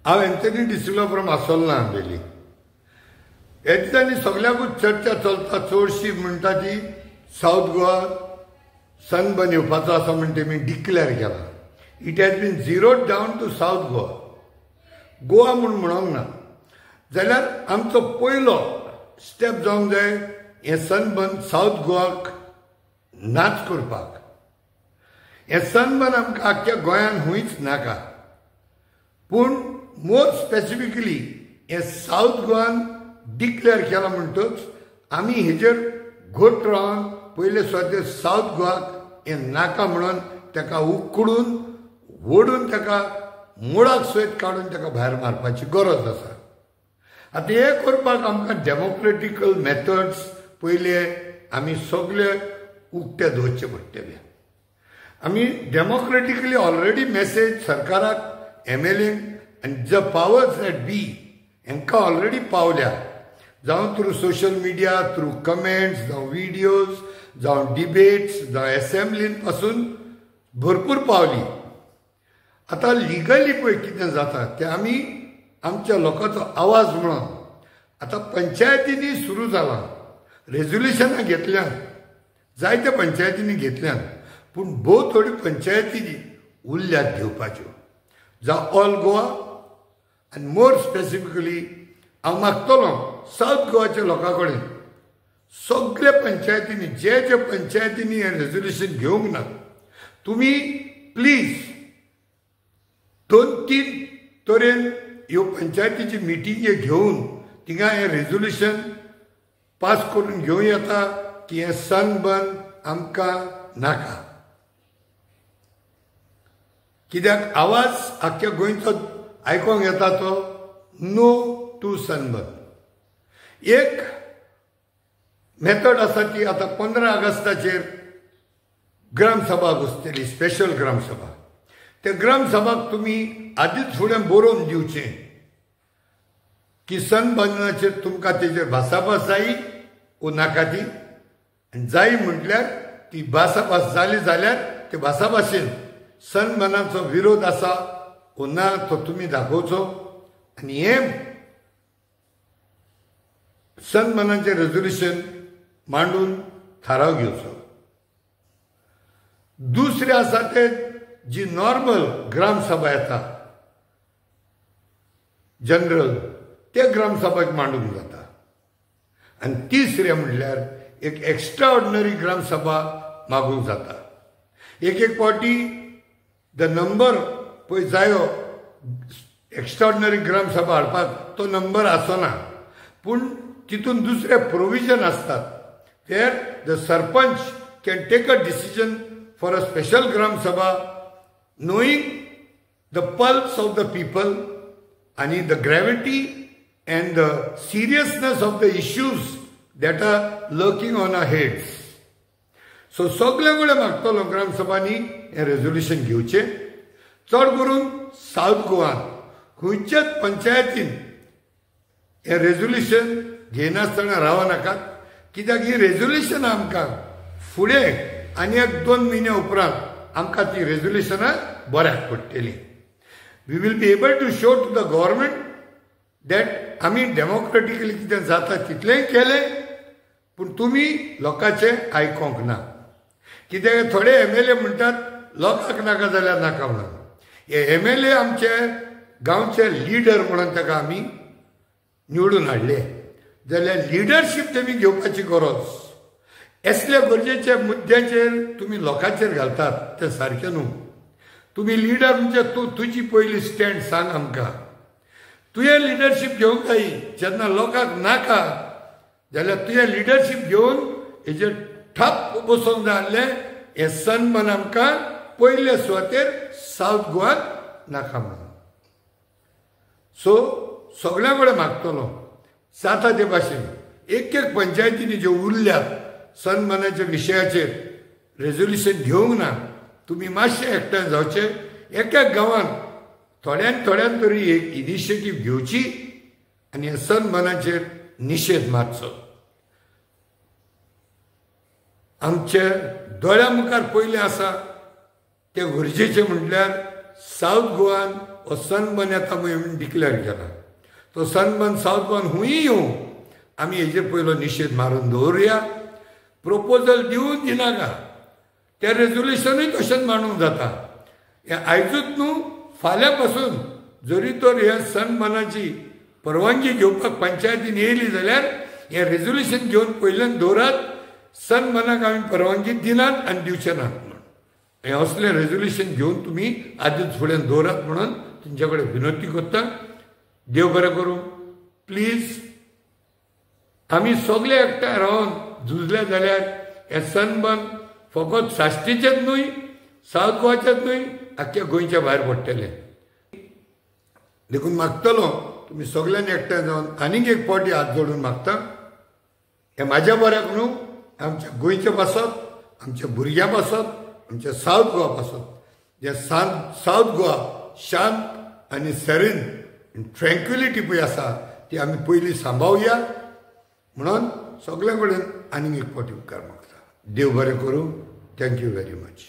हांव Anthony de Silva from आसोलना Ambelim. ह्या दिसांनी सगळ्याकूच चर्चा चलता चडशी म्हणटा ती सावथ गोवा सनबर्न येवपाचो आसा म्हण तेमी डिक्लेअर केला. It has been zeroed down to south Goa. Goa म्हूण म्हणोंक ना. जाल्यार आमचो पयलो स्टेप जावंक जाय हें सनबर्न सावथ गोवाक नाच करपाक. हें सनबर्न आमकां आख्ख्या गोंयान हुंयच नाका, पूण मोर स्पेसिफिकली हें सावथ गोवान डिक्लेअर केलां म्हणटच आमी हेजेर घट रावन पयले सुवातेर सावथ गोवाक हें नाका म्हणून ताका उकडून ओडून ताका मुळाक सयत काडून ताका भायर मारपाची गरज आसा. आतां हें करपाक आमकां डेमोक्रेटिकल मेथड्स पयले आमी सगळे उक्ते दवरचे पडटले. आमी डेमोक्रेटिकली ऑलरेडी मेसेज सरकाराक एमएलएंक आनी द पावर्स एट बी हांकां ऑलरेडी पावल्या, जावं through social media, through comments, जावं व्हिडियोज, जावं डिबेट्स, जावं एसेंब्लीन पासून भरपूर पावली. आतां लिगली पळय कितें जाता तें आमी आमच्या लोकांचो आवाज म्हणून आतां पंचायतींनी सुरू जालां. रेजोल्युशनां घेतल्यान, जायत्या पंचायतींनी घेतल्यान, पूण भोव थोड्यो पंचायतींनी उरल्यात घेवपाच्यो. जावं ऑल गोवा आनी मोर स्पेसिफिकली हांव मागतलों सावथ गोवाच्या लोकां कडेन सगळे पंचायतींनी जे पंचायतींनी हें रेजोल्युशन घेवंक ना, तुमी प्लीज 2-3 तरेन ह्यो पंचायतीची मिटींगे घेवन थिंगा हें रेजोल्युशन पास करून घेवं येता की हें सनबर्न आमकां नाका. कित्याक आवाज आख्ख्या गोंयचो आयकोंक येता तो नो टू सनबर्न. एक मेथड आसा ती आतां 15 ऑगस्टाचेर ग्रामसभा बसतली, स्पेशल ग्रामसभा. त्या ग्रामसभाक तुमी आदींच फुडें बरोवन दिवचें की सनबर्नाचेर तुमकां तेजेर भासाभास जायी वो नाका ती, आनी जायी म्हटल्यार ती भासाभास जाली जाल्यार ते भासाभाशेन सनबर्नाचो विरोध आसा वो ना तो तुमी दाखोवचो. आनी हें सनबर्नाचें रेजोल्युशन मांडून थाराव घेवचो. दुसरें आसा तें जी नॉर्मल ग्रामसभा येता जनरल, ते ग्रामसभाक मांडूंक जाता. आनी तिसरें म्हणल्यार एक एक्स्ट्रा ऑर्डिनरी ग्रामसभा मागूंक जाता. एक फावटी द नंबर पळय जायो एक्स्ट्रा ऑर्डिनरी ग्रामसभा हाडपाक तो नंबर आसना, पूण तितून दुसरे प्रोविजन आसतात. Where the sarpanch can take a decision for a special gram sabha knowing the pulse of the people and the gravity and the seriousness of the issues that are lurking on our heads. So सगळे कडेन मागतलो ग्रामसभांनी हें resolution घेवचें. चड करून south गोवान खंयच्याच पंचायतीन हें रेजोल्युशन घेयनासतना राव नाकात. कित्याक ही रेजोल्युशन आमकां फुडें आनी 1-2 म्हयने उपरांत आमकां ती रेजोल्युशनां बऱ्याक पडटली. We will be able to show to the government that आमी डेमोक्रेटिकली कितें जाता तितलेंय केलें, पूण तुमी लोकांचें आयकोंक ना. कित्याक थोडे एमएलए म्हणटात लोकांक नाका जाल्यार नाका म्हणून. हे एमएलए आमचे गांवचे लिडर म्हणून ताका आमी निवडून हाडले, जाल्यार लिडरशीप तेमी घेवपाची गरज. असल्या गरजेच्या मुद्द्याचेर तुमी लोकांचेर घालतात तें सारकें न्हू. तुमी लिडर म्हणजे तुजी पयली स्टँड सांग आमकां. तुवें लिडरशीप घेवंक जायी. जेन्ना लोकांक नाका जाल्यार तुवें लिडरशीप घेवन हेजेर ठप बसोवंक जाय आसलें. हें सनबर्न आमकां पयले सुवातेर सावथ गोवाक नाका म्हणून. सो सगळ्या कडेन मागतलो जाता ते भाशेन एक पंचायतींनी ज्यो उरल्यात सनबर्नाच्या विशयाचेर रेजोल्युशन घेवंक ना, तुमी मातशें एकठांय जावचे. एका गांवांत थोड्यान तरी एक इनिशिएटीव घेवची आनी ह्या सनबर्नाचेर निशेध मारचो. आमचे दोळ्या मुखार पयलें आसा तें गरजेचें म्हटल्यार सावथ गोवान हो सनबर्न येता म्हणून डिक्लेअर केला. तो सनबर्न सावथ गोवान हुंय येवं आमी हेजेर पयलो निशेध मारून दवरुया. प्रपोजल दिवूच दिनाका तें रेजोल्युशनूय तशेंच मांडूंक जाता. हें आयजूच न्हू फाल्यां पासून जरी तर ह्या सनबर्नाची परवानगी घेवपाक पंचायतीन येयली जाल्यार हें रेजोल्युशन घेवन पयल्यान दवरात. सनबर्नाक आमी परवानगी दिनात आनी दिवचे नात म्हणून हें असलें रेजोल्युशन घेवन तुमी आदींच फुडें दवरात म्हणून तुमचे कडेन विनंती करता. देव बरें करूं. प्लीज आमी सगळे एकठांय रावन झुजले जाल्यार हें सनबर्न फकत साश्टीचेच न्हय सावथ गोवाचेच न्हय आख्ख्या गोंयच्या भायर पडटलें. देखून मागतलो तुमी सगळ्यांनी एकठांय जावन आनीक एक फावटी हात जोडून मागता. हें म्हाज्या बऱ्याक न्हू आमच्या गोंयचें पासत आमच्या भुरग्यां पासत आमच्या सावथ गोवा पासत जे सावथ गोवा शांत आनी सेरीन ट्रँक्विलिटी पळय आसा ती आमी पयलीं सांबाळुया म्हणून सगळे कडेन आनीक एक फावटी उपकार मागता. देव बरें करूं. Thank you very much.